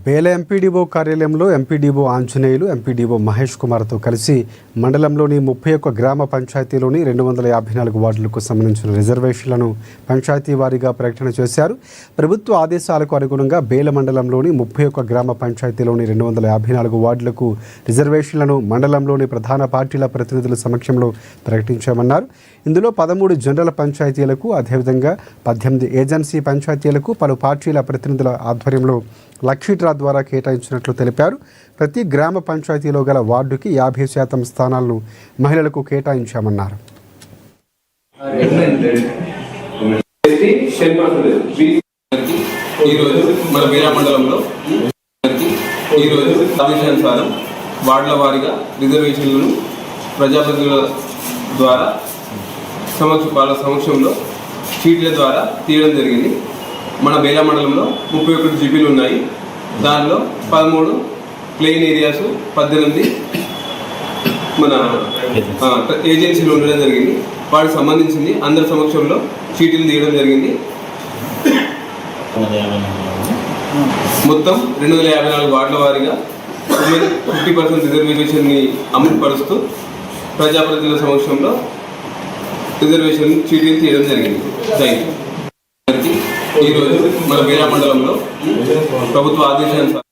బేల MPDO కార్యాలయంలో MPDO Anjaneyulu MPDO Mahesh కుమార్తో కలిసి మండలంలోని 31 గ్రామ పంచాయతీలోని 254 వార్డులకు సంబంధించిన రిజర్వేషన్లను పంచాయతీ వారీగా ప్రకటన చేశారు. ప్రభుత్వ ఆదేశాలకు అనుగుణంగా బేల మండలంలోని 31 గ్రామ పంచాయతీలోని 254 వార్డులకు రిజర్వేషన్లను మండలంలోని ప్రధాన పార్టీల ప్రతినిధుల సమక్షంలో ప్రకటించామన్నారు. ఇందులో 13 జనరల్ పంచాయతీలకు, అదేవిధంగా 18 ఏజెన్సీ పంచాయతీలకు పలు పార్టీల ప్రతినిధుల ఆధ్వర్యంలో లక్కీ డ్రా ద్వారా కేటాయించినట్లు తెలిపారు. ప్రతి గ్రామ పంచాయతీలో గల వార్డుకి 50% స్థానాలను మహిళలకు కేటాయించామన్నారు. వార్డుల వారీగా రిజర్వేషన్లను ప్రజాప్రతినిధుల ద్వారా వాళ్ళ సమక్షంలో చీట్ల ద్వారా తీయడం జరిగింది. మన బేలా మండలంలో 31 జీపీలు ఉన్నాయి. దానిలో 13 ప్లెయిన్ ఏరియాస్, 18 మన ఏజెన్సీలు ఉండడం జరిగింది. వాటికి సంబంధించింది అందరి సమక్షంలో చీటీలు తీయడం జరిగింది. మొత్తం 254 వార్డుల వారీగా 50% రిజర్వేషన్ని అమలు పరుస్తూ ప్రజాప్రతినిధుల సమక్షంలో రిజర్వేషన్ చీటీలు తీయడం జరిగింది. Thank you. ఈరోజు మన బేలా మండలంలో ప్రభుత్వ ఆదేశానుసారం